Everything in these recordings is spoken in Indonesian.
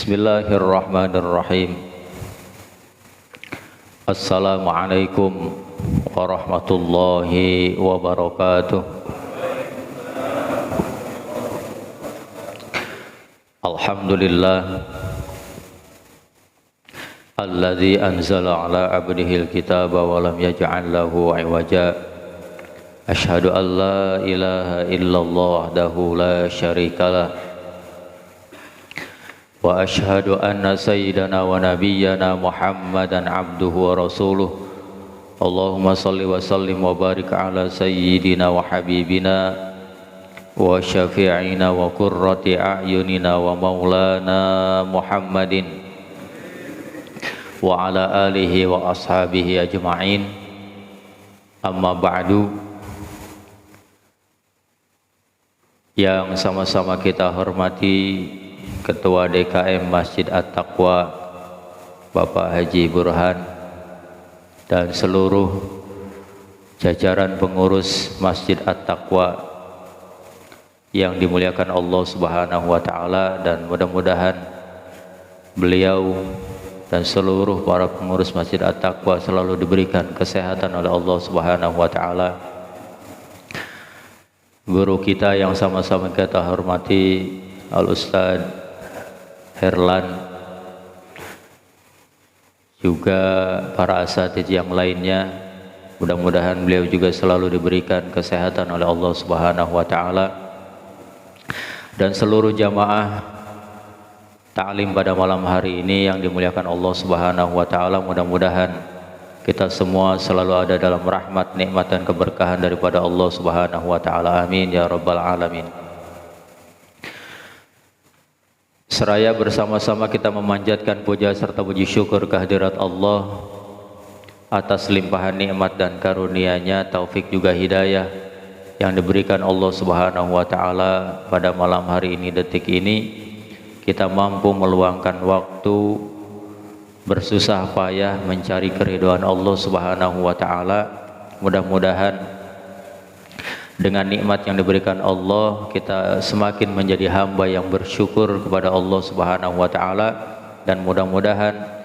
Bismillahirrahmanirrahim. Assalamualaikum warahmatullahi wabarakatuh. Alhamdulillah alladzi anzala ala abdihil kitaba wa lam yaj'al lahu 'iwaja. Asyhadu an la ilaha illallah wahdahu la syarikalah wa ashhadu anna sayyidana wa nabiyyana Muhammadan abduhu wa rasuluh. Allahumma salli wa sallim wa barik ala sayyidina wa habibina wa syafi'ina wa qurrati a'yunina wa maulana Muhammadin wa ala alihi wa ashabihi ajma'in. Amma ba'du. Yang sama-sama kita hormati Ketua DKM Masjid At-Taqwa Bapak Haji Burhan dan seluruh jajaran pengurus Masjid At-Taqwa yang dimuliakan Allah Subhanahu wa taala, dan mudah-mudahan beliau dan seluruh para pengurus Masjid At-Taqwa selalu diberikan kesehatan oleh Allah Subhanahu wa taala. Guru kita yang sama-sama kita hormati Al-Ustadz Herlan, juga para asatidz yang lainnya, mudah-mudahan beliau juga selalu diberikan kesehatan oleh Allah Subhanahu wa taala, dan seluruh jamaah ta'lim pada malam hari ini yang dimuliakan Allah Subhanahu wa taala. Mudah-mudahan kita semua selalu ada dalam rahmat, nikmat dan keberkahan daripada Allah Subhanahu wa taala. Amin ya rabbal alamin. Seraya bersama-sama kita memanjatkan puja serta puji syukur kehadirat Allah atas limpahan nikmat dan karunia-Nya, taufik juga hidayah yang diberikan Allah Subhanahu wa taala pada malam hari ini, detik ini kita mampu meluangkan waktu bersusah payah mencari keridhaan Allah Subhanahu wa taala. Mudah-mudahan dengan nikmat yang diberikan Allah, kita semakin menjadi hamba yang bersyukur kepada Allah Subhanahu wa taala, dan mudah-mudahan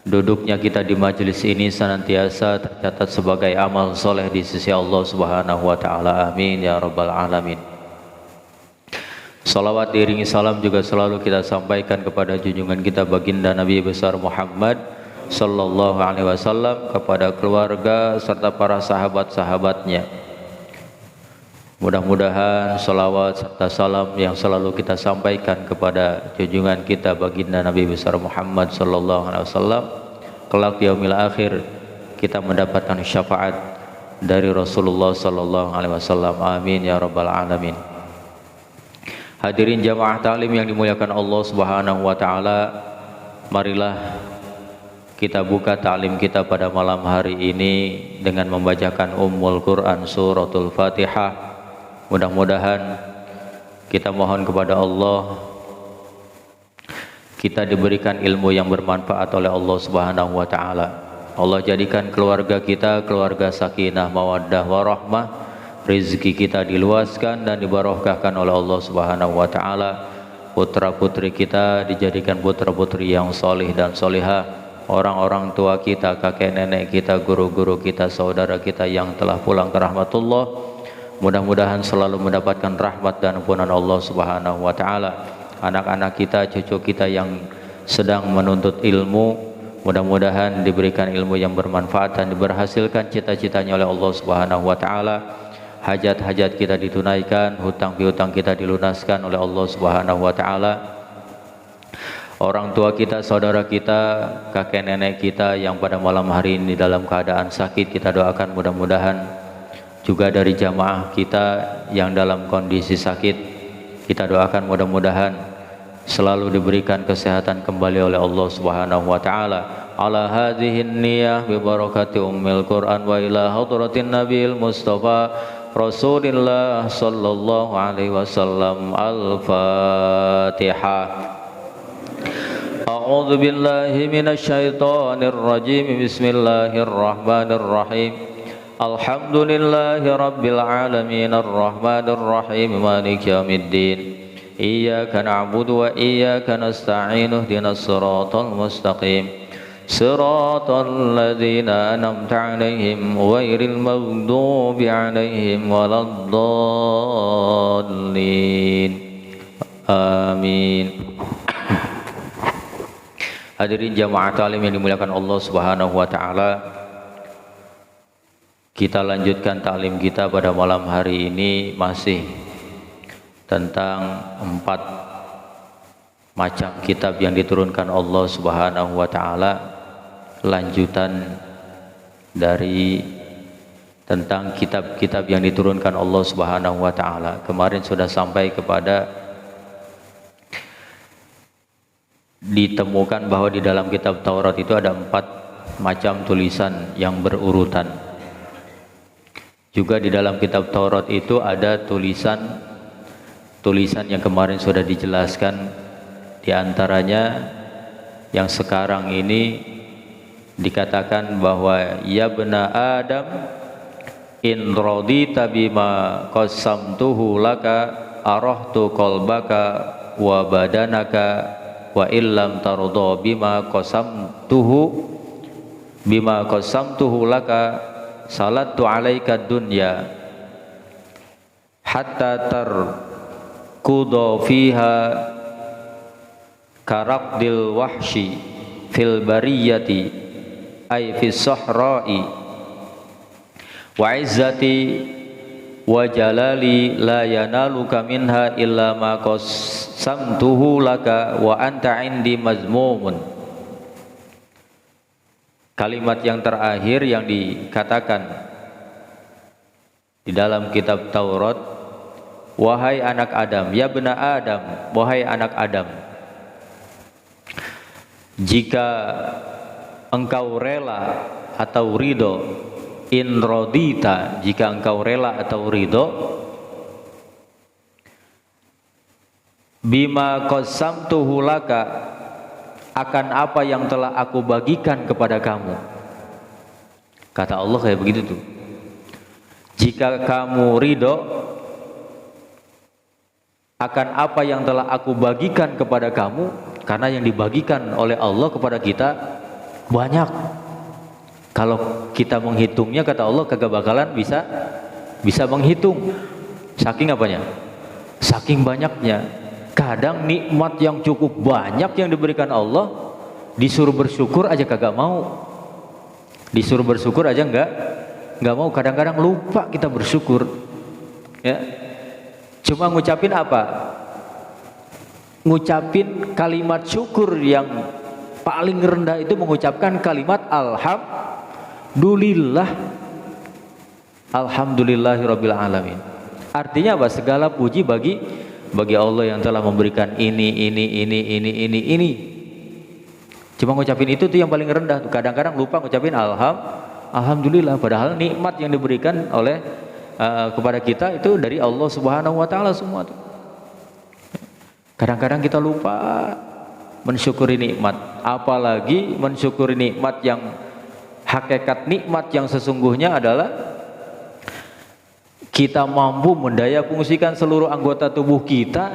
duduknya kita di majelis ini senantiasa tercatat sebagai amal soleh di sisi Allah Subhanahu wa taala. Amin ya rabbal alamin. Salawat diiringi salam juga selalu kita sampaikan kepada junjungan kita baginda Nabi besar Muhammad sallallahu alaihi wasallam, kepada keluarga serta para sahabat-sahabatnya. Mudah-mudahan salawat serta salam yang selalu kita sampaikan kepada junjungan kita baginda Nabi besar Muhammad sallallahu alaihi wasallam, kelak di yaumil akhir kita mendapatkan syafaat dari Rasulullah sallallahu alaihi wasallam. Amin ya rabbal alamin. Hadirin jamaah ta'lim yang dimuliakan Allah Subhanahu wa taala, marilah kita buka ta'lim kita pada malam hari ini dengan membacakan Ummul Quran suratul Fatihah. Mudah-mudahan kita mohon kepada Allah kita diberikan ilmu yang bermanfaat oleh Allah Subhanahu wa taala. Allah jadikan keluarga kita keluarga sakinah, mawaddah, warahmah. Rezeki kita diluaskan dan dibarokahkan oleh Allah Subhanahu wa taala. Putra-putri kita dijadikan putra-putri yang solih dan solihah. Orang-orang tua kita, kakek nenek kita, guru-guru kita, saudara kita yang telah pulang ke rahmatullah, mudah-mudahan selalu mendapatkan rahmat dan ampunan Allah Subhanahu wa taala. Anak-anak kita, cucu kita yang sedang menuntut ilmu, mudah-mudahan diberikan ilmu yang bermanfaat dan diberhasilkan cita-citanya oleh Allah Subhanahu wa taala. Hajat-hajat kita ditunaikan, hutang piutang kita dilunaskan oleh Allah Subhanahu wa taala. Orang tua kita, saudara kita, kakek nenek kita yang pada malam hari ini dalam keadaan sakit, kita doakan mudah-mudahan. Juga dari jamaah kita yang dalam kondisi sakit, kita doakan mudah-mudahan selalu diberikan kesehatan kembali oleh Allah Subhanahu wa taala. Ala hadhihi niyyah bi barakati ummil Quran wa ila hadratin nabiyil mustafa Rasulillah sallallahu alaihi wasallam. Al-Fatihah. A'udzu billahi minasy syaithanir rajim. Bismillahirrahmanirrahim. Alhamdulillahi rabbil alamin arrahmanir rahim maliki yaumiddin iyyaka na'budu wa iyyaka nasta'in ihdinas siratal mustaqim siratal ladzina an'amta 'alaihim ghairil maghdubi 'alaihim waladdallin. Amin. Hadirin jamaah taklim yang dimuliakan Allah Subhanahu wa taala, kita lanjutkan taklim kita pada malam hari ini masih tentang 4 macam kitab yang diturunkan Allah Subhanahu wa taala, lanjutan dari tentang kitab-kitab yang diturunkan Allah Subhanahu wa taala. Kemarin sudah sampai kepada ditemukan bahwa di dalam kitab Taurat itu ada 4 macam tulisan yang berurutan. Juga di dalam kitab Taurat itu ada tulisan yang kemarin sudah dijelaskan, di antaranya yang sekarang ini dikatakan bahwa ya bena Adam in radita bima qasamtuhu laka arahtu qalbaka wa badanaka wa illam tarda bima qasamtuhu laka salatu alaika dunya hatta tarkuda fiha karaqdil wahshi fil bariyati ay fis sahra'i wa izzati wa jalali la yanaluka minha illa ma qasamtuhu laka wa anta indi mazmumun. Kalimat yang terakhir yang dikatakan di dalam kitab Taurat, wahai anak Adam, ya bena Adam, wahai anak Adam, jika engkau rela atau ridho, in radita, jika engkau rela atau ridho, bima qasamtuhu laka, akan apa yang telah aku bagikan kepada kamu. Kata Allah kayak begitu tuh. Jika kamu ridho akan apa yang telah aku bagikan kepada kamu, karena yang dibagikan oleh Allah kepada kita banyak. Kalau kita menghitungnya, kata Allah, kagak bakalan bisa menghitung. Saking apanya? Saking banyaknya. Kadang nikmat yang cukup banyak yang diberikan Allah, disuruh bersyukur aja kagak mau. Disuruh bersyukur aja enggak mau. Kadang-kadang lupa kita bersyukur. Ya. Cuma ngucapin apa? Ngucapin kalimat syukur yang paling rendah itu mengucapkan kalimat alhamdulillah. Alhamdulillahirabbil alamin. Artinya apa? Segala puji bagi Allah yang telah memberikan ini. Cuma ngucapin itu tuh yang paling rendah. Kadang-kadang lupa ngucapin alhamdulillah, padahal nikmat yang diberikan oleh kepada kita itu dari Allah Subhanahu wa taala semua tuh. Kadang-kadang kita lupa mensyukuri nikmat, apalagi mensyukuri nikmat yang hakikat nikmat yang sesungguhnya adalah kita mampu mendaya fungsikan seluruh anggota tubuh kita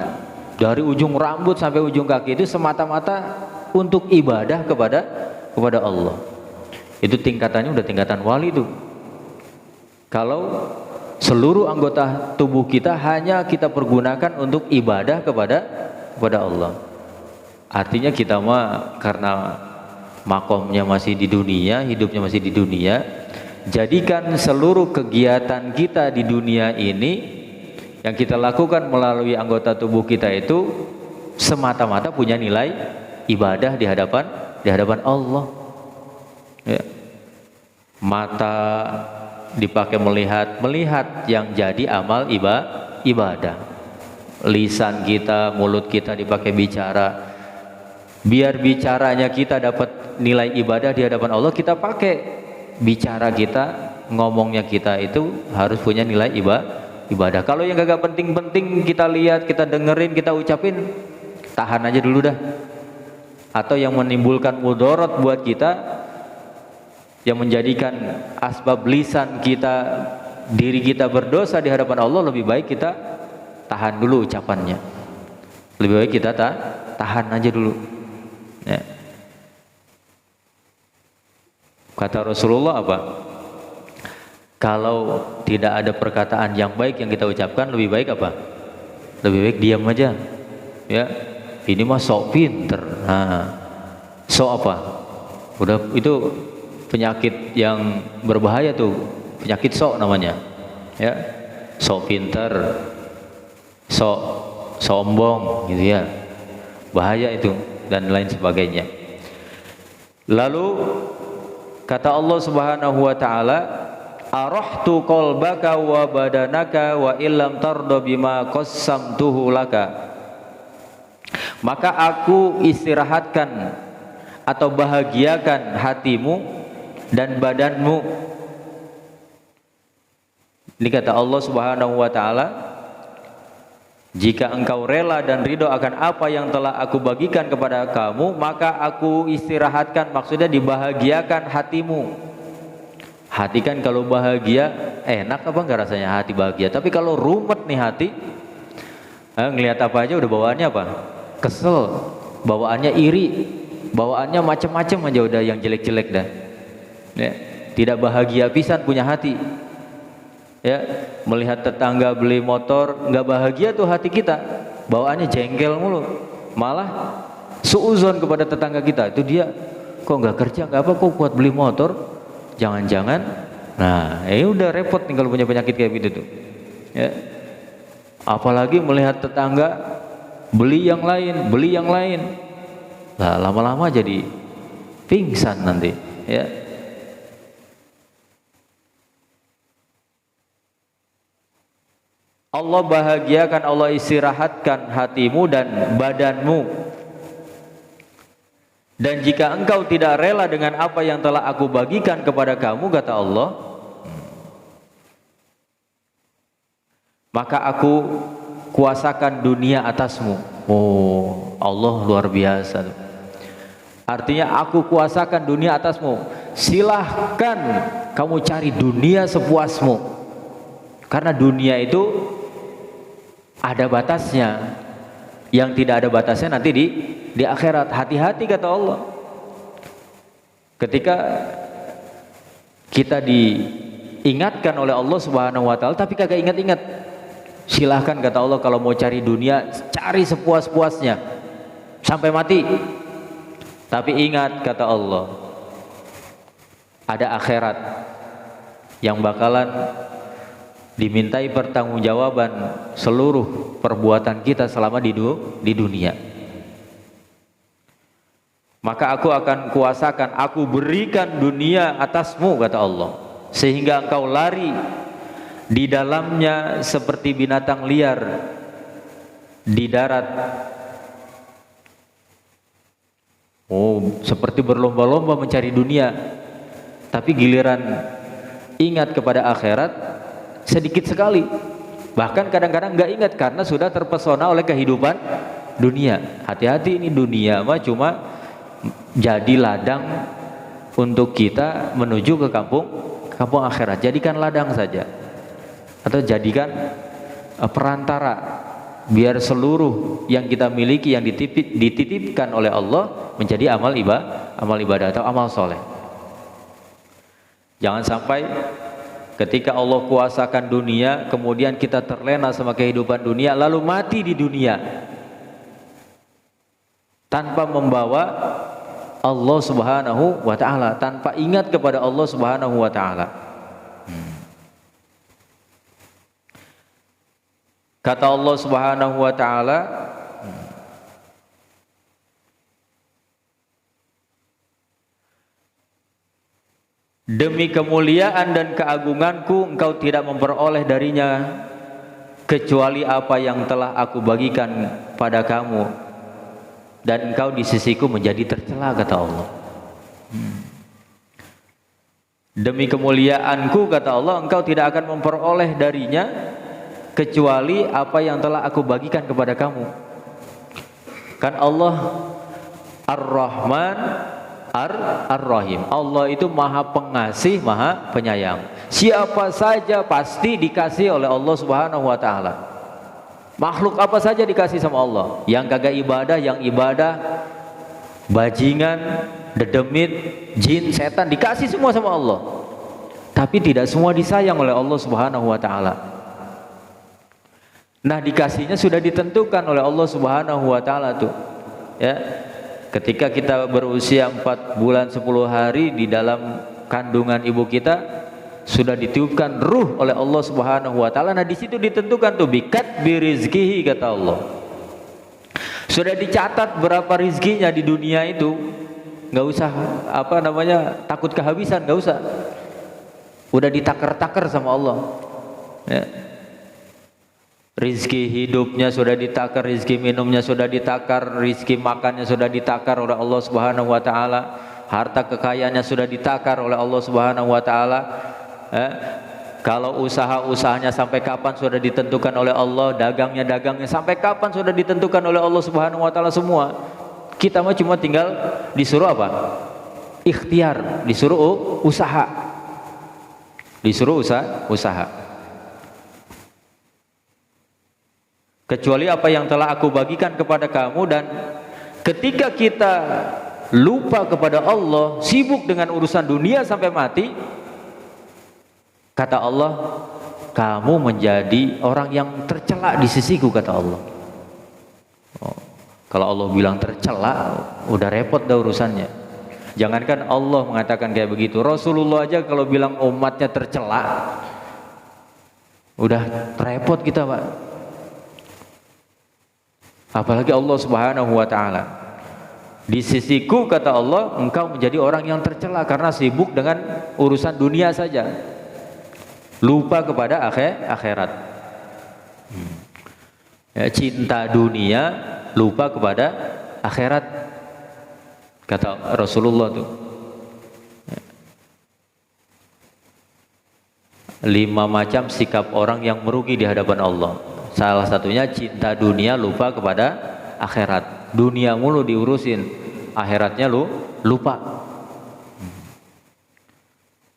dari ujung rambut sampai ujung kaki itu semata-mata untuk ibadah kepada Allah. Itu tingkatannya udah tingkatan wali itu. Kalau seluruh anggota tubuh kita hanya kita pergunakan untuk ibadah kepada Allah. Artinya kita mah karena makomnya masih di dunia, hidupnya masih di dunia, jadikan seluruh kegiatan kita di dunia ini yang kita lakukan melalui anggota tubuh kita itu semata-mata punya nilai ibadah di hadapan Allah. Ya. Mata dipakai melihat yang jadi amal ibadah. Lisan kita, mulut kita dipakai bicara. Biar bicaranya kita dapat nilai ibadah di hadapan Allah, kita pakai bicara kita, ngomongnya kita itu harus punya nilai ibadah. Kalau yang gak penting-penting kita lihat, kita dengerin, kita ucapin, tahan aja dulu dah. Atau yang menimbulkan mudarat buat kita, yang menjadikan asbab lisan kita, diri kita berdosa di hadapan Allah, lebih baik kita tahan dulu ucapannya. Lebih baik kita tahan aja dulu. Ya. Kata Rasulullah apa? Kalau tidak ada perkataan yang baik yang kita ucapkan, lebih baik apa? Lebih baik diam aja. Ya, ini mah sok pinter. Nah, sok apa? Udah itu penyakit yang berbahaya tuh, penyakit sok namanya. Ya, sok pinter, sok sombong, gitu ya. Bahaya itu dan lain sebagainya. Lalu kata Allah Subhanahu wa taala, arahtu qalbaka wa badanaka wa illam tarda bima qassamtuhu laka. Maka aku istirahatkan atau bahagiakan hatimu dan badanmu. Ini kata Allah Subhanahu wa taala, jika engkau rela dan ridho akan apa yang telah aku bagikan kepada kamu, maka aku istirahatkan, maksudnya dibahagiakan hatimu. Hati kan kalau bahagia enak apa enggak rasanya hati bahagia, tapi kalau rumet nih hati, ngelihat apa aja udah bawaannya apa? Kesel, bawaannya iri, bawaannya macam-macam aja udah yang jelek-jelek dah. Ya, tidak bahagia pisan punya hati. Ya, melihat tetangga beli motor nggak bahagia tuh hati kita, bawaannya jengkel mulu, malah suuzon kepada tetangga kita, itu dia kok nggak kerja nggak apa kok kuat beli motor, jangan-jangan, nah udah repot nih kalau punya penyakit kayak gitu tuh. Ya, apalagi melihat tetangga beli yang lain, nah lama-lama jadi pingsan nanti. Ya. Allah bahagiakan, Allah istirahatkan hatimu dan badanmu. Dan jika engkau tidak rela dengan apa yang telah aku bagikan kepada kamu, kata Allah, maka aku kuasakan dunia atasmu. Oh, Allah luar biasa. Artinya aku kuasakan dunia atasmu. Silahkan kamu cari dunia sepuasmu. Karena dunia itu ada batasnya. Yang tidak ada batasnya nanti di akhirat. Hati-hati kata Allah. Ketika kita diingatkan oleh Allah Subhanahu wa taala tapi kagak ingat-ingat. Silahkan kata Allah, kalau mau cari dunia cari sepuas-puasnya sampai mati. Tapi ingat kata Allah, ada akhirat yang bakalan dimintai pertanggungjawaban seluruh perbuatan kita selama di dunia. Maka aku akan kuasakan, aku berikan dunia atasmu kata Allah, sehingga engkau lari di dalamnya seperti binatang liar di darat. Oh, seperti berlomba-lomba mencari dunia, tapi giliran ingat kepada akhirat sedikit sekali, bahkan kadang-kadang nggak ingat karena sudah terpesona oleh kehidupan dunia. Hati-hati, ini dunia mah cuma jadi ladang untuk kita menuju ke kampung akhirat. Jadikan ladang saja, atau jadikan perantara biar seluruh yang kita miliki yang dititipkan oleh Allah menjadi amal ibadah atau amal soleh. Jangan sampai ketika Allah kuasakan dunia, kemudian kita terlena sama kehidupan dunia, lalu mati di dunia tanpa membawa Allah Subhanahu wa ta'ala, tanpa ingat kepada Allah Subhanahu wa ta'ala. Kata Allah Subhanahu wa ta'ala, demi kemuliaan dan keagunganku engkau tidak memperoleh darinya kecuali apa yang telah aku bagikan pada kamu, dan engkau di sisiku menjadi tercela kata Allah. Demi kemuliaanku kata Allah, engkau tidak akan memperoleh darinya kecuali apa yang telah aku bagikan kepada kamu. Kan Allah Ar-Rahman Ar-Rahim. Allah itu maha pengasih, maha penyayang. Siapa saja pasti dikasih oleh Allah Subhanahu wa ta'ala. Makhluk apa saja dikasih sama Allah. Yang kagak ibadah, yang ibadah, bajingan, dedemit, jin, setan dikasih semua sama Allah. Tapi tidak semua disayang oleh Allah Subhanahu wa taala. Nah, dikasihnya sudah ditentukan oleh Allah Subhanahu wa taala tuh. Ya. Ketika kita berusia 4 bulan 10 hari di dalam kandungan ibu kita, sudah ditiupkan ruh oleh Allah Subhanahu wa taala. Nah, di situ ditentukan tuh bikat birizkihi, kata Allah. Sudah dicatat berapa rizkinya di dunia itu. Nggak usah takut kehabisan, nggak usah. Udah ditakar-takar sama Allah. Ya. Rizki hidupnya sudah ditakar, rizki minumnya sudah ditakar, rizki makannya sudah ditakar oleh Allah Subhanahu wa taala, harta kekayaannya sudah ditakar oleh Allah Subhanahu wa taala. Kalau usaha-usahanya sampai kapan sudah ditentukan oleh Allah, dagangnya sampai kapan sudah ditentukan oleh Allah Subhanahu wa taala semua. Kita mah cuma tinggal disuruh apa? Ikhtiar, disuruh usaha. Disuruh usaha. Kecuali apa yang telah aku bagikan kepada kamu. Dan ketika kita lupa kepada Allah, sibuk dengan urusan dunia sampai mati, kata Allah, kamu menjadi orang yang tercela di sisiku, kata Allah. Kalau Allah bilang tercela, udah repot dah urusannya. Jangankan Allah mengatakan kayak begitu, Rasulullah aja kalau bilang umatnya tercela, udah repot kita, Pak. Apalagi Allah Subhanahu wa taala. Di sisiku, kata Allah, engkau menjadi orang yang tercela karena sibuk dengan urusan dunia saja, lupa kepada akhirat. Ya, cinta dunia, lupa kepada akhirat, kata Rasulullah tuh. 5 macam sikap orang yang merugi di hadapan Allah. Salah satunya cinta dunia, lupa kepada akhirat. Dunia mulu diurusin, akhiratnya lupa.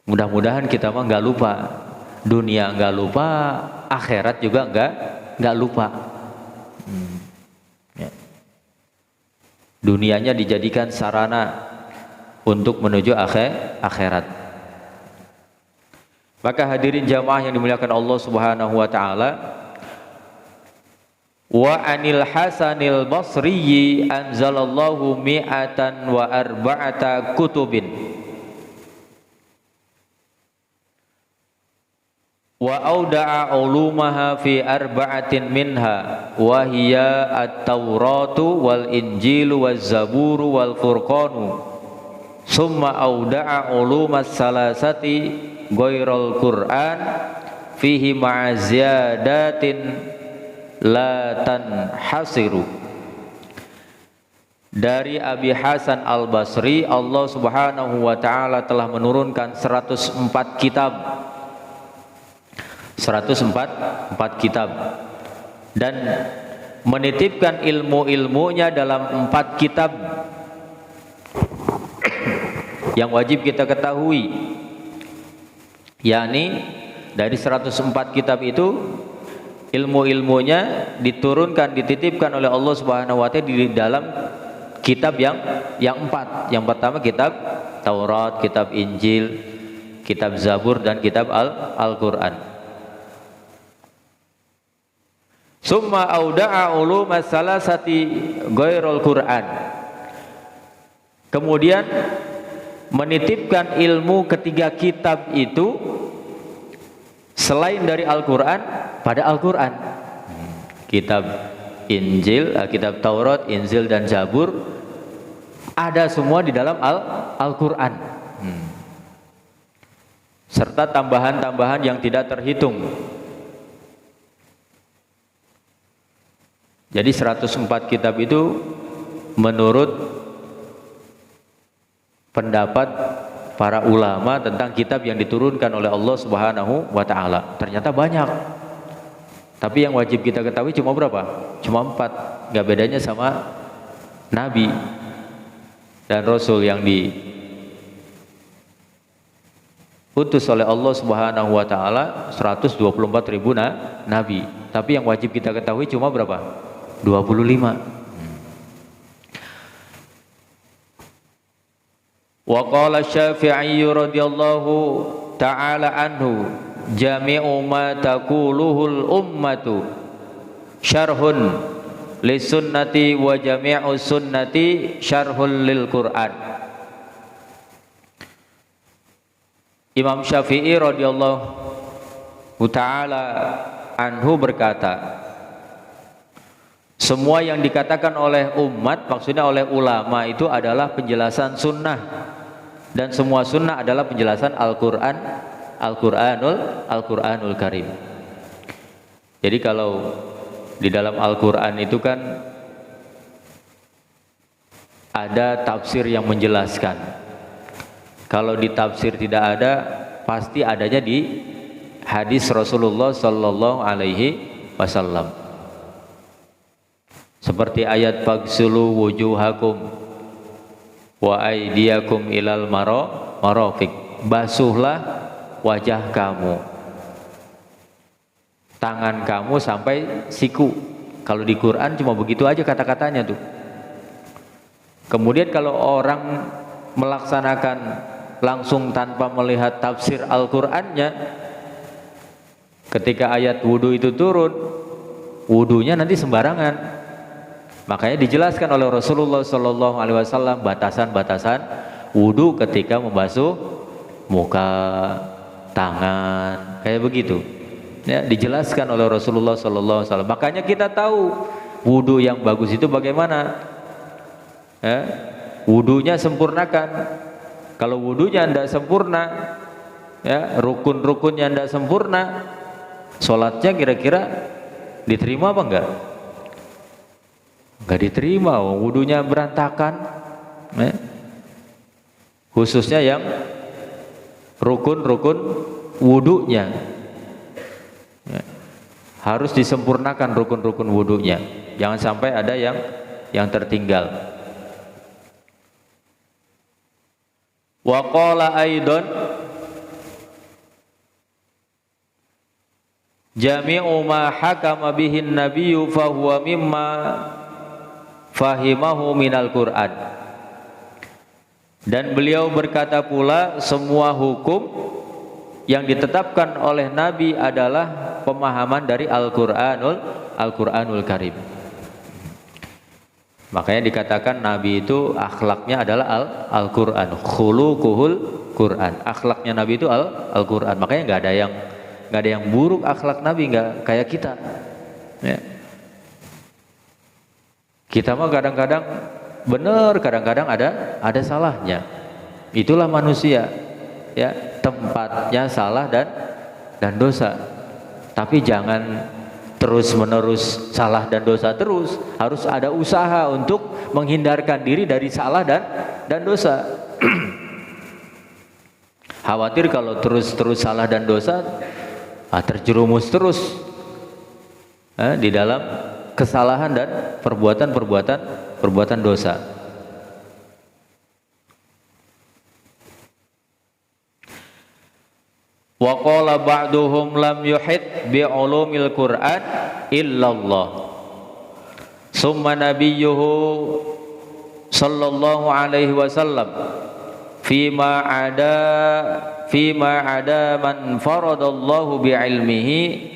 Mudah-mudahan kita mah nggak lupa, dunia nggak lupa, akhirat juga nggak lupa. Ya. Dunianya dijadikan sarana untuk menuju akhirat. Maka hadirin jamaah yang dimuliakan Allah Subhanahu wa taala, wa anil Hasanil Basri anzalallahu mi'atan wa arba'ata kutubin wa auda'a ulumaha fi arba'atin minha wa hiya at-tauratu wal injilu waz zaburu wal furqanu summa auda'a ulumas salasati ghairal Qur'an fihi ma'aziyadatin la tanhasiru. Dari Abi Hasan Al-Basri, Allah Subhanahu wa taala telah menurunkan 104 kitab. 104 kitab dan menitipkan ilmu-ilmunya dalam 4 kitab yang wajib kita ketahui, yakni dari 104 kitab itu ilmu-ilmunya diturunkan, dititipkan oleh Allah Subhanahu wa taala di dalam kitab yang 4. Yang pertama kitab Taurat, kitab Injil, kitab Zabur, dan kitab Al-Qur'an. Summa auda'a ulumas salasati ghairal Qur'an. Kemudian menitipkan ilmu ketiga kitab itu selain dari Al-Qur'an pada Al-Qur'an. Kitab Injil, kitab Taurat, Injil dan Zabur ada semua di dalam Al-Qur'an. Serta tambahan-tambahan yang tidak terhitung. Jadi 104 kitab itu menurut pendapat para ulama tentang kitab yang diturunkan oleh Allah Subhanahu wa taala. Ternyata banyak. Tapi yang wajib kita ketahui cuma berapa? Cuma 4. Enggak bedanya sama nabi dan rasul yang utus oleh Allah Subhanahu wa taala 124.000 nabi. Tapi yang wajib kita ketahui cuma berapa? 25. Wa qala Syafi'i radhiyallahu ta'ala anhu, jami'u ma taquluhul ummatu syarhun lisunnati wa jami'u sunnati syarhul lil Qur'an. Imam Syafi'i radhiyallahu ta'ala anhu berkata, semua yang dikatakan oleh umat, maksudnya oleh ulama, itu adalah penjelasan sunnah, dan semua sunnah adalah penjelasan Al-Quran, Al-Quranul Karim. Jadi kalau di dalam Al-Quran itu kan ada tafsir yang menjelaskan. Kalau di tafsir tidak ada, pasti adanya di hadis Rasulullah Sallallahu Alaihi Wasallam. Seperti ayat faghsulu wujuhakum wa aydiyakum ilal marafiq, basuhlah wajah kamu, tangan kamu sampai siku. Kalau di Quran cuma begitu aja kata-katanya tuh. Kemudian kalau orang melaksanakan langsung tanpa melihat tafsir Al-Qur'annya, ketika ayat wudu itu turun, wudunya nanti sembarangan. Makanya dijelaskan oleh Rasulullah Sallallahu Alaihi Wasallam batasan-batasan wudu ketika membasuh muka, tangan, kayak begitu. Ya, dijelaskan oleh Rasulullah Sallallahu Alaihi Wasallam. Makanya kita tahu wudu yang bagus itu bagaimana. Ya, wudunya sempurnakan. Kalau wudunya tidak sempurna, ya, rukun-rukunnya tidak sempurna, sholatnya kira-kira diterima apa enggak? Enggak diterima, wudunya berantakan, ya. Khususnya yang rukun-rukun wudunya, ya. Harus disempurnakan rukun-rukun wudunya, jangan sampai ada yang tertinggal. Wa qala aidan jami'u ma hakama bihin nabiyyu fahuwa mimma fahimahu minal Qur'an. Dan beliau berkata pula, semua hukum yang ditetapkan oleh Nabi adalah pemahaman dari Al-Quranul Karim. Makanya dikatakan Nabi itu akhlaknya adalah Al-Quran, khuluquhul Quran. Akhlaknya Nabi itu Al-Quran. Makanya nggak ada yang buruk akhlak Nabi, nggak kayak kita. Ya. Kita mah kadang-kadang benar, kadang-kadang ada salahnya. Itulah manusia, ya, tempatnya salah dan dosa. Tapi jangan terus-menerus salah dan dosa terus. Harus ada usaha untuk menghindarkan diri dari salah dan dosa. Khawatir kalau terus-terus salah dan dosa, terjerumus terus di dalam kesalahan dan perbuatan dosa. Wa qala ba'duhum lam yuhit bi ulumil Qur'an illallah. Summa nabiyyuhu sallallahu alaihi wasallam fima ada man faradallahu bi ilmihi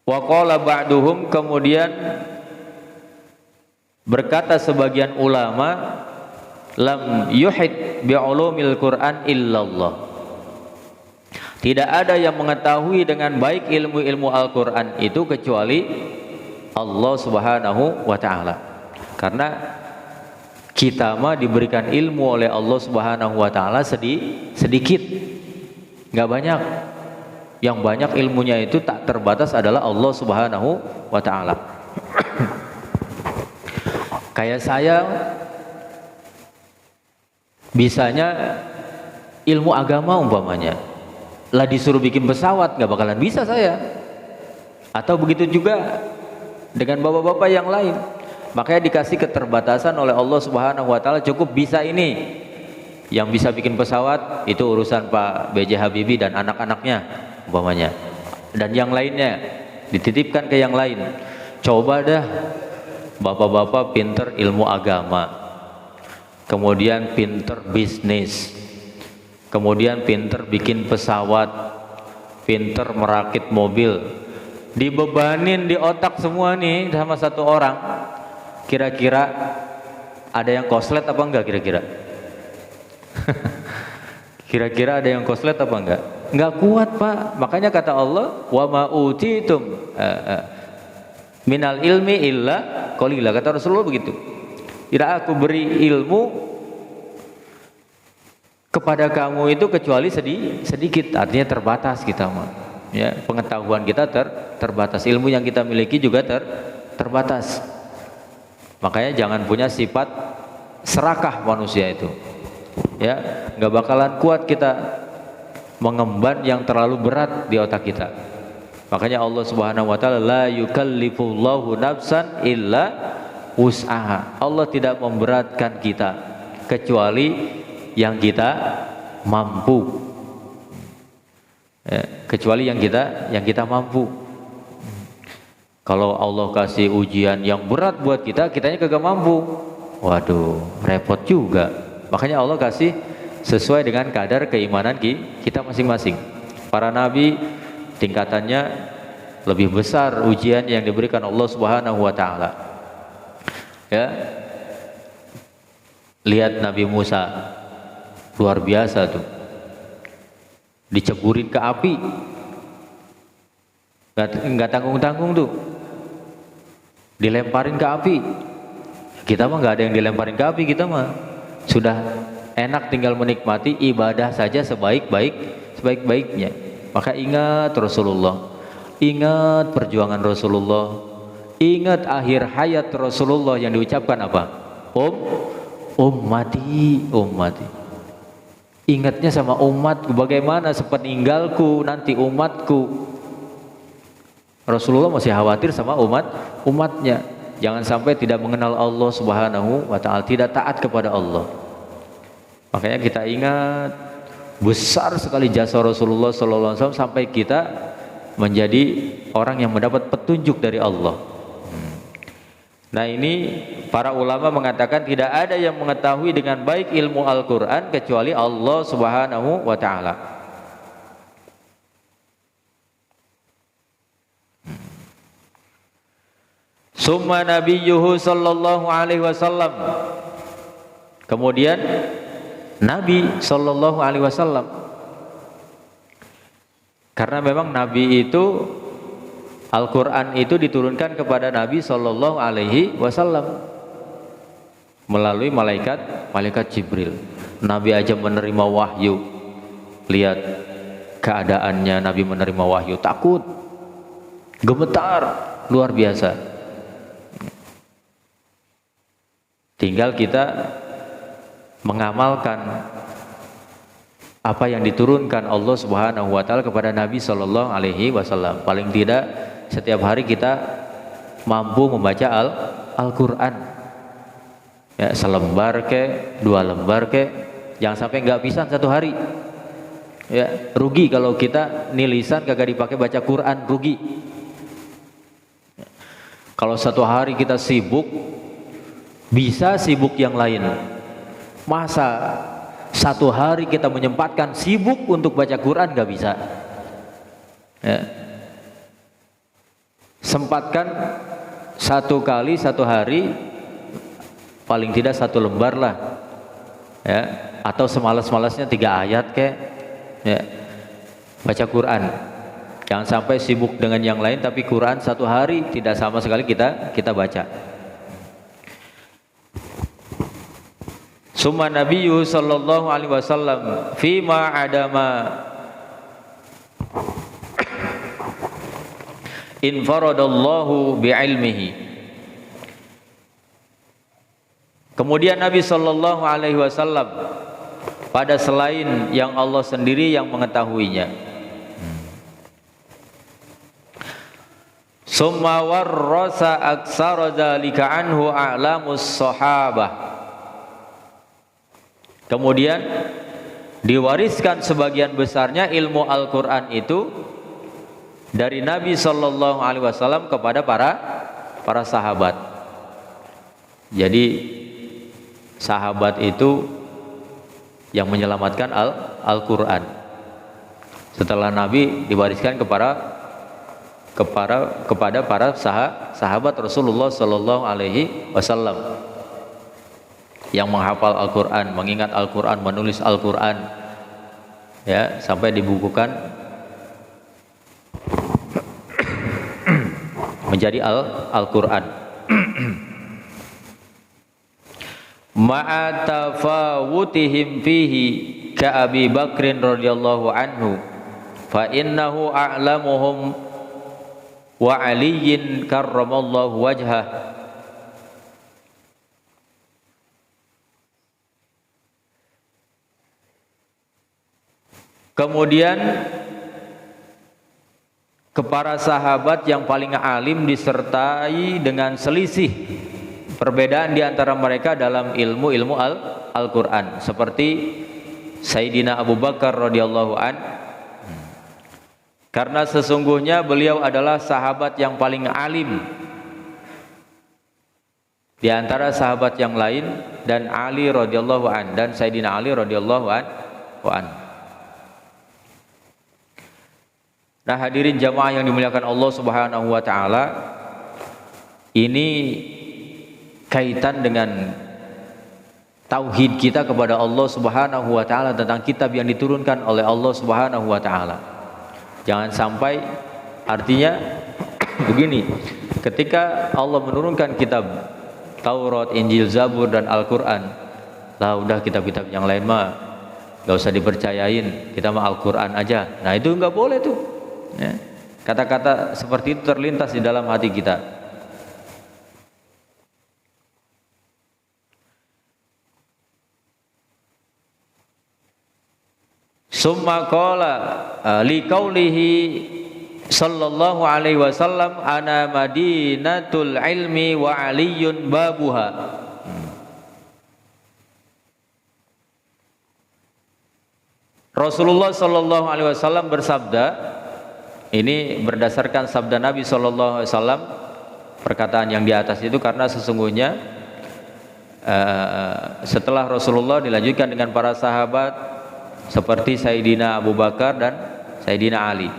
wa qala ba'duhum, kemudian berkata sebagian ulama, lam yuhit bi ulumil Qur'an illallah. Tidak ada yang mengetahui dengan baik ilmu-ilmu Al-Qur'an itu kecuali Allah Subhanahu wa taala. Karena kita mah diberikan ilmu oleh Allah Subhanahu wa taala sedikit. Enggak banyak. Yang banyak ilmunya itu tak terbatas adalah Allah Subhanahu wa taala. Kayak saya bisanya ilmu agama umpamanya, lah disuruh bikin pesawat nggak bakalan bisa saya. Atau begitu juga dengan bapak-bapak yang lain, Makanya dikasih keterbatasan oleh Allah Subhanahu wa taala, cukup bisa ini. Yang bisa bikin pesawat itu urusan Pak B.J. Habibie dan anak-anaknya umpamanya. Dan yang lainnya dititipkan ke yang lain. Coba dah bapak-bapak pinter ilmu agama, kemudian pinter bisnis, kemudian pinter bikin pesawat, pinter merakit mobil, dibebanin di otak semua nih sama satu orang. Kira-kira ada yang koslet apa enggak kira-kira? Kira-kira ada yang koslet apa enggak? Enggak kuat, Pak. Makanya kata Allah, wa ma utitum minal ilmi illa qalila. Kata Rasulullah begitu. Tidak aku beri ilmu kepada kamu itu kecuali sedikit. Artinya terbatas kita mah. Ya, pengetahuan kita terbatas. Ilmu yang kita miliki juga terbatas. Makanya jangan punya sifat serakah manusia itu. Ya, nggak bakalan kuat kita mengemban yang terlalu berat di otak kita. Makanya Allah Subhanahu wa taala la yukallifullahu nafsan illa wus'aha. Allah tidak memberatkan kita kecuali yang kita mampu. Ya, kecuali yang kita mampu. Kalau Allah kasih ujian yang berat buat kita, kitanya kagak mampu. Waduh, repot juga. Makanya Allah kasih sesuai dengan kadar keimanan kita masing-masing. Para nabi tingkatannya lebih besar ujian yang diberikan Allah Subhanahu wa taala. Ya. Lihat Nabi Musa, luar biasa tuh. Diceburin ke api. Enggak tanggung-tanggung tuh. Dilemparin ke api. Kita mah enggak ada yang dilemparin ke api, kita mah sudah enak tinggal menikmati ibadah saja sebaik-baiknya. Maka ingat Rasulullah, ingat perjuangan Rasulullah, ingat akhir hayat Rasulullah yang diucapkan apa? Ummati. Ingatnya sama umatku, bagaimana sepeninggalku nanti umatku. Rasulullah masih khawatir sama umatnya. Jangan sampai tidak mengenal Allah Subhanahu wa taala, tidak taat kepada Allah. Makanya kita ingat besar sekali jasa Rasulullah sallallahu alaihi wasallam sampai kita menjadi orang yang mendapat petunjuk dari Allah. Nah, ini para ulama mengatakan tidak ada yang mengetahui dengan baik ilmu Al-Qur'an kecuali Allah Subhanahu wa taala. Summa nabiyyuhu sallallahu alaihi wasallam. Kemudian Nabi sallallahu alaihi wasallam. Karena memang Nabi itu Al-Qur'an itu diturunkan kepada Nabi sallallahu alaihi wasallam melalui malaikat Jibril. Nabi aja menerima wahyu. Lihat keadaannya Nabi menerima wahyu, takut, gemetar, luar biasa. Tinggal kita mengamalkan apa yang diturunkan Allah Subhanahu wa taala kepada Nabi sallallahu alaihi wasallam. Paling tidak setiap hari kita mampu membaca Al-Qur'an. Ya, selembar ke, 2 lembar ke, jangan sampai enggak bisa satu hari. Ya, rugi kalau kita nilisan kagak dipakai baca Quran, rugi. Kalau satu hari kita sibuk, bisa sibuk yang lain. Masa satu hari kita menyempatkan sibuk untuk baca Quran? Gak bisa. Ya. Sempatkan satu kali satu hari, paling tidak 1 lembar lah. Ya. Atau semalas-malasnya 3 ayat kayak. Ya. Baca Quran. Jangan sampai sibuk dengan yang lain tapi Quran satu hari tidak sama sekali kita baca. Summa nabiyyu sallallahu alaihi wasallam fima adama infaradallahu bi'ilmihi. Kemudian Nabi sallallahu alaihi wasallam pada selain yang Allah sendiri yang mengetahuinya. Summa warrasa aksara dzalika anhu a'lamus sahabah. Kemudian diwariskan sebagian besarnya ilmu Al-Qur'an itu dari Nabi sallallahu alaihi wasallam kepada para sahabat. Jadi sahabat itu yang menyelamatkan Al-Qur'an. Setelah Nabi diwariskan kepada para sahabat Rasulullah sallallahu alaihi wasallam yang menghafal Al-Qur'an, mengingat Al-Qur'an, menulis Al-Qur'an, ya, sampai dibukukan menjadi Al-Qur'an. Ma'a tafawutihim fihi ka Abi Bakrin radhiyallahu anhu fa innahu a'lamuhum wa Aliyin karramallahu wajhah. Kemudian para sahabat yang paling alim disertai dengan selisih perbedaan di antara mereka dalam ilmu Al-Qur'an, seperti Sayyidina Abu Bakar radhiyallahu an, karena sesungguhnya beliau adalah sahabat yang paling alim di antara sahabat yang lain, dan Ali radhiyallahu an, dan Sayyidina Ali radhiyallahu an. Nah, hadirin jamaah yang dimuliakan Allah Subhanahu wa taala, ini kaitan dengan tauhid kita kepada Allah Subhanahu wa taala tentang kitab yang diturunkan oleh Allah Subhanahu wa taala. Jangan sampai, artinya begini, ketika Allah menurunkan kitab Taurat, Injil, Zabur dan Al-Qur'an, lah udah kitab-kitab yang lain mah gak usah dipercayain, kita mah Al-Qur'an aja. Nah, itu enggak boleh tuh. Ya. Kata-kata seperti itu terlintas di dalam hati kita. Summa qala liqaulihi sallallahu alaihi wasallam ana madinatul ilmi wa aliyun babuha. Rasulullah sallallahu alaihi wasallam bersabda, ini berdasarkan sabda Nabi sallallahu alaihi wasallam, perkataan yang di atas itu, karena sesungguhnya setelah Rasulullah dilanjutkan dengan para sahabat seperti Sayyidina Abu Bakar dan Sayyidina Ali.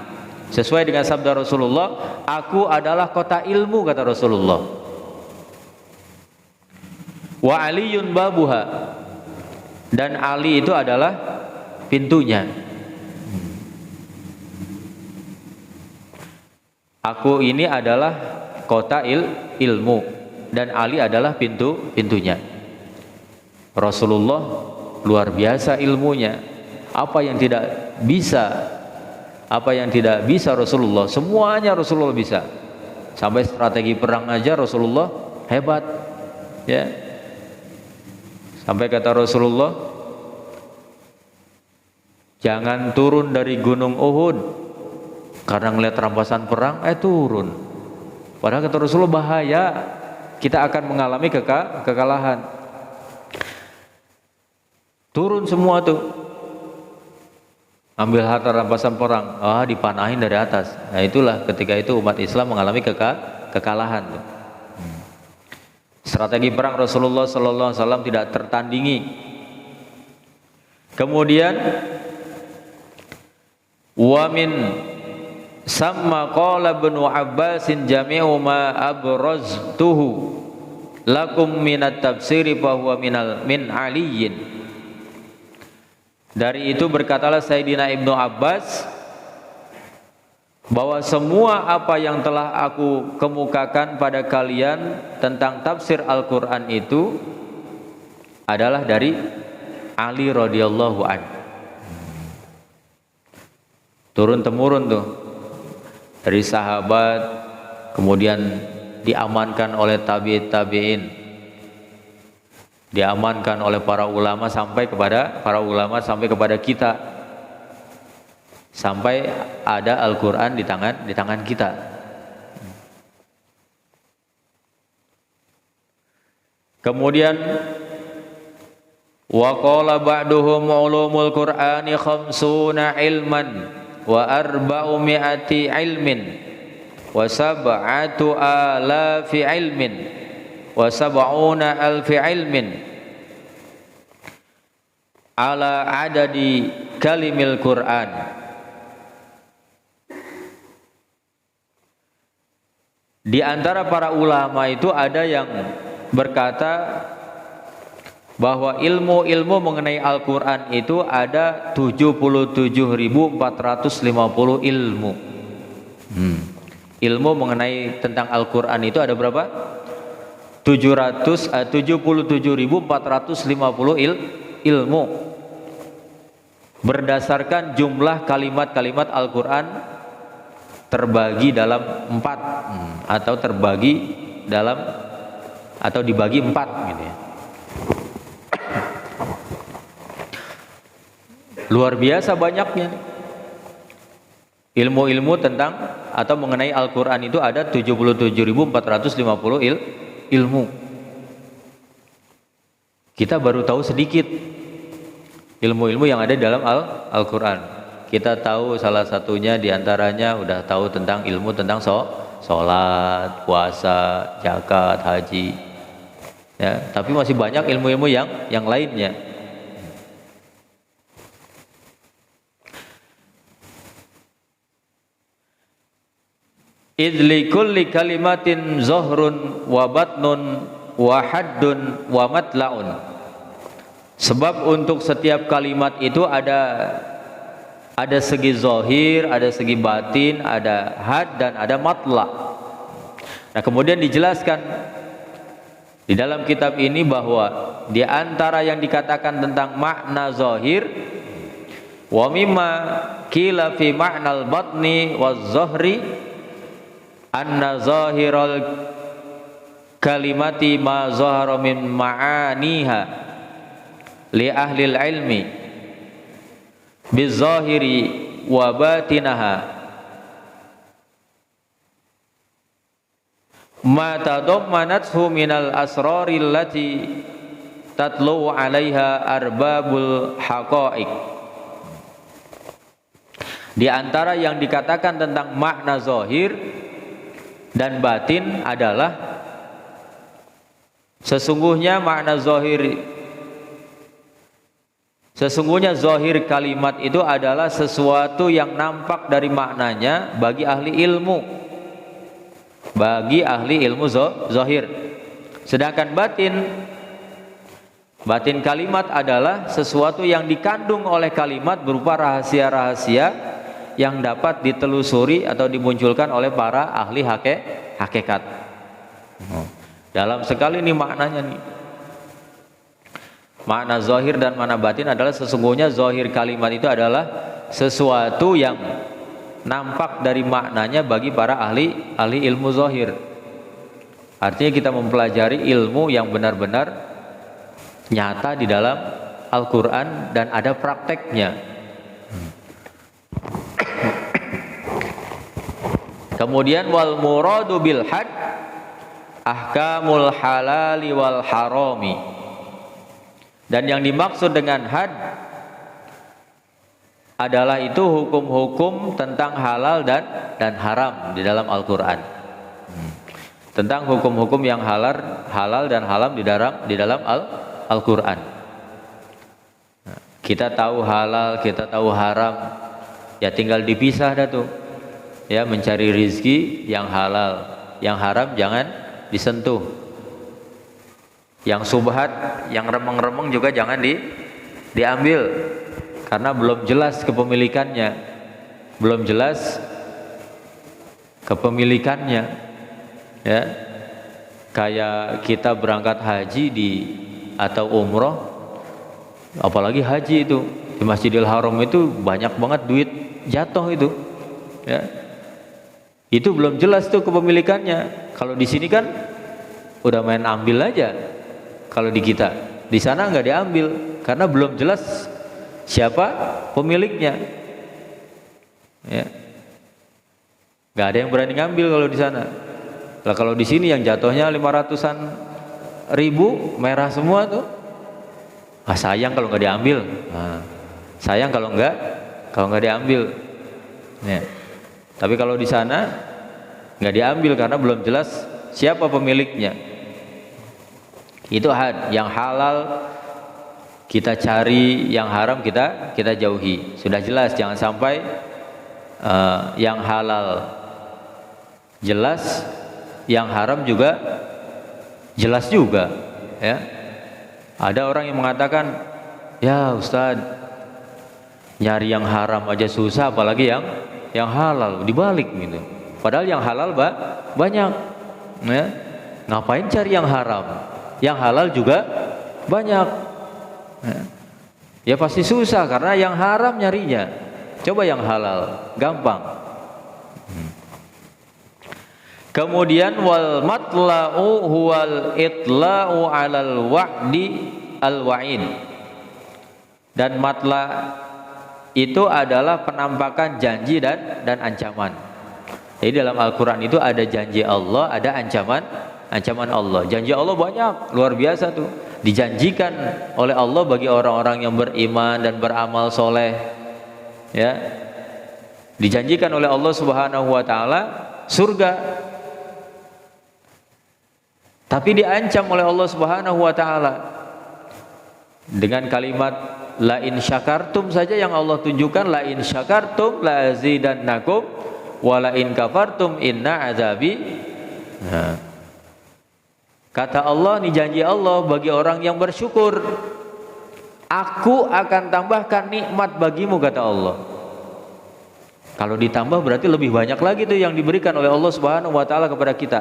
Sesuai dengan sabda Rasulullah, aku adalah kota ilmu, kata Rasulullah. Wa aliyun babuha, dan Ali itu adalah pintunya. Aku ini adalah kota ilmu, dan Ali adalah pintunya. Rasulullah luar biasa ilmunya. Apa yang tidak bisa Rasulullah, semuanya Rasulullah bisa. Sampai strategi perang aja Rasulullah hebat, ya. Sampai kata Rasulullah, jangan turun dari gunung Uhud karena ngelihat rampasan perang, turun. Padahal kata Rasulullah, bahaya, kita akan mengalami kekalahan. Turun semua tuh, ambil harta rampasan perang, dipanahin dari atas. Nah, itulah ketika itu umat Islam mengalami kekalahan tuh. Strategi perang Rasulullah sallallahu alaihi wasallam tidak tertandingi. Kemudian wamin sama qala Ibnu Abbasin jami'u ma abraztuhu lakum minat tafsiri bahwa min aliyin. Dari itu berkatalah Sayyidina Ibnu Abbas bahwa semua apa yang telah aku kemukakan pada kalian tentang tafsir Al-Qur'an itu adalah dari Ali radhiyallahu anhu. Turun temurun tuh dari sahabat, kemudian diamankan oleh tabi'in, diamankan oleh para ulama sampai kepada kita, sampai ada Al-Qur'an di tangan kita. Kemudian wa qala ba'duhum ulumul Qur'ani khamsuna ilman wa arba'u mi'ati ilmin wa sab'atu alafi ilmin wa sab'una alfi ilmin ala adadi kalimil Qur'an. Di antara para ulama itu ada yang berkata bahwa ilmu-ilmu mengenai Al-Quran itu ada 77.450 ilmu. Ilmu mengenai tentang Al-Quran itu ada berapa? 77.450 ilmu berdasarkan jumlah kalimat-kalimat Al-Quran terbagi dalam 4 atau terbagi dalam atau dibagi 4 gitu ya. Luar biasa banyaknya ilmu-ilmu tentang atau mengenai Al-Quran itu ada 77.450 ilmu. Kita baru tahu sedikit ilmu-ilmu yang ada dalam Al-Quran. Kita tahu salah satunya diantaranya udah tahu tentang ilmu tentang sholat, puasa, zakat, haji ya, tapi masih banyak ilmu-ilmu yang lainnya. Idli kulli kalimatin zohrun wa batnun wa haddun wa matla'un. Sebab untuk setiap kalimat itu ada segi zohir, ada segi batin, ada had dan ada matla'. Nah, kemudian dijelaskan di dalam kitab ini bahwa di antara yang dikatakan tentang makna zohir wa mimma qila fi ma'nal batni waz zohri anna zahiral kalimati ma zahara min ma'aniha li ahli ilmi bizahiri wa batinaha ma tadammanathu minal asrari allati tatlu 'alaiha arbabul haqa'iq. Di antara yang dikatakan tentang makna zahir dan batin adalah sesungguhnya zahir kalimat itu adalah sesuatu yang nampak dari maknanya bagi ahli ilmu, zahir. Sedangkan batin kalimat adalah sesuatu yang dikandung oleh kalimat berupa rahasia-rahasia yang dapat ditelusuri atau dimunculkan oleh para ahli hakikat. Dalam sekali ini maknanya nih. Makna zahir dan makna batin adalah sesungguhnya zahir kalimat itu adalah sesuatu yang nampak dari maknanya bagi para ahli ilmu zahir. Artinya kita mempelajari ilmu yang benar-benar nyata di dalam Al-Quran dan ada prakteknya. Kemudian wal muradu bil had ahkamul halali wal harami. Dan yang dimaksud dengan had adalah itu hukum-hukum tentang halal dan haram di dalam Al-Qur'an. Tentang hukum-hukum yang halal dan haram di dalam Al-Qur'an. Kita tahu halal, kita tahu haram, ya tinggal dipisah dah tuh. Ya, mencari rizki yang halal, yang haram jangan disentuh. Yang subhat, yang remeng-remeng juga jangan diambil karena belum jelas kepemilikannya. Ya. Kayak kita berangkat haji atau umroh, apalagi haji itu di Masjidil Haram itu banyak banget duit jatuh itu. Ya. Itu belum jelas tuh kepemilikannya. Kalau di sini kan udah main ambil aja. Kalau di kita, di sana nggak diambil karena belum jelas siapa pemiliknya. Ya. Nggak ada yang berani ngambil kalau di sana. Lah kalau di sini yang jatuhnya 500-an ribu merah semua tuh. Sayang kalau nggak diambil. Sayang kalau nggak diambil. Ya. Tapi kalau di sana nggak diambil karena belum jelas siapa pemiliknya. Itu yang halal kita cari, yang haram kita jauhi. Sudah jelas, jangan sampai yang halal jelas, yang haram juga jelas juga, ya. Ada orang yang mengatakan, ya Ustaz, nyari yang haram aja susah, apalagi yang halal. Dibalik gitu. Padahal yang halal banyak, ya. Ngapain cari yang haram? Yang halal juga banyak, ya. Ya pasti susah karena yang haram nyarinya. Coba yang halal, gampang. Kemudian wal matla'u huwal itla'u 'alal wa'di al wa'id. Dan matla itu adalah penampakan janji dan ancaman. Jadi dalam Al-Qur'an itu ada janji Allah, ada ancaman Allah. Janji Allah banyak, luar biasa tuh. Dijanjikan oleh Allah bagi orang-orang yang beriman dan beramal soleh, ya. Dijanjikan oleh Allah Subhanahu wa taala surga. Tapi diancam oleh Allah Subhanahu wa taala dengan kalimat la in syakartum saja yang Allah tunjukkan, la in syakartum la azidannakum wa la in kafartum inna azabi. Kata Allah, ini janji Allah bagi orang yang bersyukur, aku akan tambahkan nikmat bagimu, kata Allah. Kalau ditambah berarti lebih banyak lagi tuh yang diberikan oleh Allah Subhanahu wa taala kepada kita.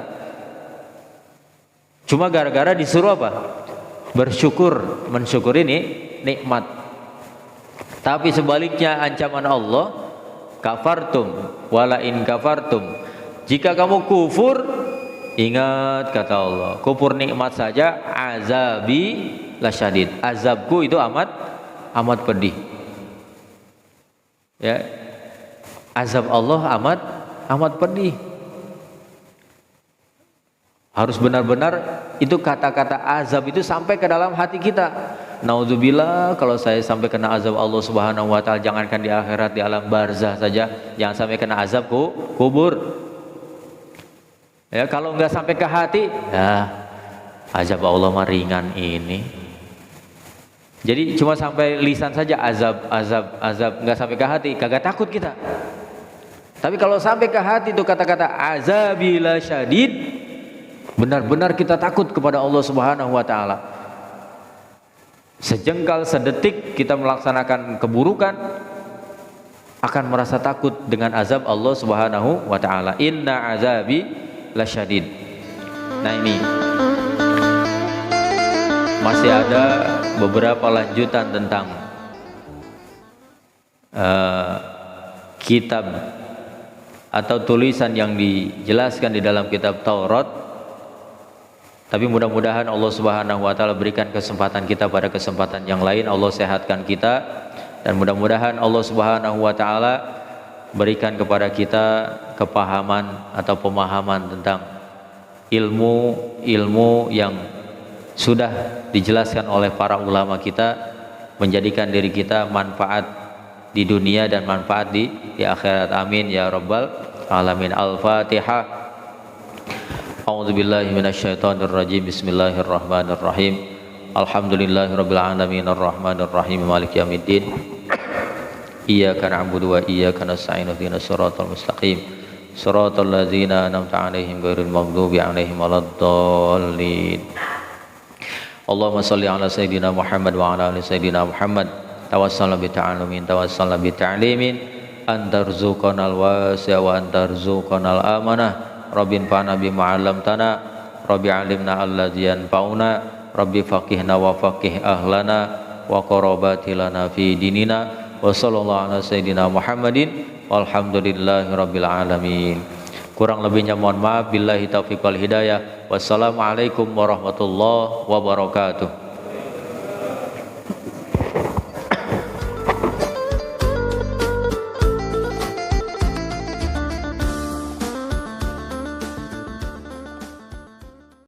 Cuma gara-gara disuruh apa? Bersyukur, mensyukuri ini nikmat. Tapi sebaliknya ancaman Allah, kafartum wala in kafartum. Jika kamu kufur, ingat kata Allah, kufur nikmat saja, azabi lasyadid. Azabku itu amat pedih. Ya. Azab Allah amat pedih. Harus benar-benar itu kata-kata azab itu sampai ke dalam hati kita. Naudzubillah, kalau saya sampai kena azab Allah Subhanahu wa taala, jangankan di akhirat, di alam barzah saja jangan sampai kena azab kubur. Ya, kalau enggak sampai ke hati, ya azab Allah mah ringan ini. Jadi cuma sampai lisan saja azab enggak sampai ke hati, kagak takut kita. Tapi kalau sampai ke hati itu kata-kata azabila syadid, benar-benar kita takut kepada Allah Subhanahu wa taala. Sejengkal sedetik kita melaksanakan keburukan akan merasa takut dengan azab Allah Subhanahu wa taala. Inna azabi lasyadid. Nah, ini masih ada beberapa lanjutan tentang kitab atau tulisan yang dijelaskan di dalam kitab Taurat. Tapi mudah-mudahan Allah Subhanahu wa taala berikan kesempatan kita pada kesempatan yang lain, Allah sehatkan kita, dan mudah-mudahan Allah Subhanahu wa taala berikan kepada kita kepahaman atau pemahaman tentang ilmu yang sudah dijelaskan oleh para ulama kita, menjadikan diri kita manfaat di dunia dan manfaat di akhirat. Amin ya rabbal alamin. Al-Fatihah. A'udzubillahi minasyaitonirrajim. Bismillahirrahmanirrahim. Alhamdulillahirabbil alamin arrahmanir rahim maliki yaumiddin. Iyyaka na'budu wa iyyaka nasta'in ihdinas siratal mustaqim. Siratal ladzina an'amta 'alaihim ghairil maghdubi 'alaihim waladdallin. Allahumma shalli 'ala sayidina Muhammad wa 'ala ali sayidina Muhammad. Tawassalna bi ta'alumin, tawassalna bi ta'limin, antarzuqanal wasi'a wa antarzuqanal amanah. Rabbin fa'na bima 'allamtana, Rabbi 'allimna alladzi yanfa'una, Rabbi faqihna wa faqih ahlana wa qarabati lana fi dinina, wa sallallahu ala sayyidina Muhammadin walhamdulillahi rabbil alamin. Kurang lebihnya mohon maaf. Billahi taufiq wal hidayah. Wassalamualaikum warahmatullahi wabarakatuh.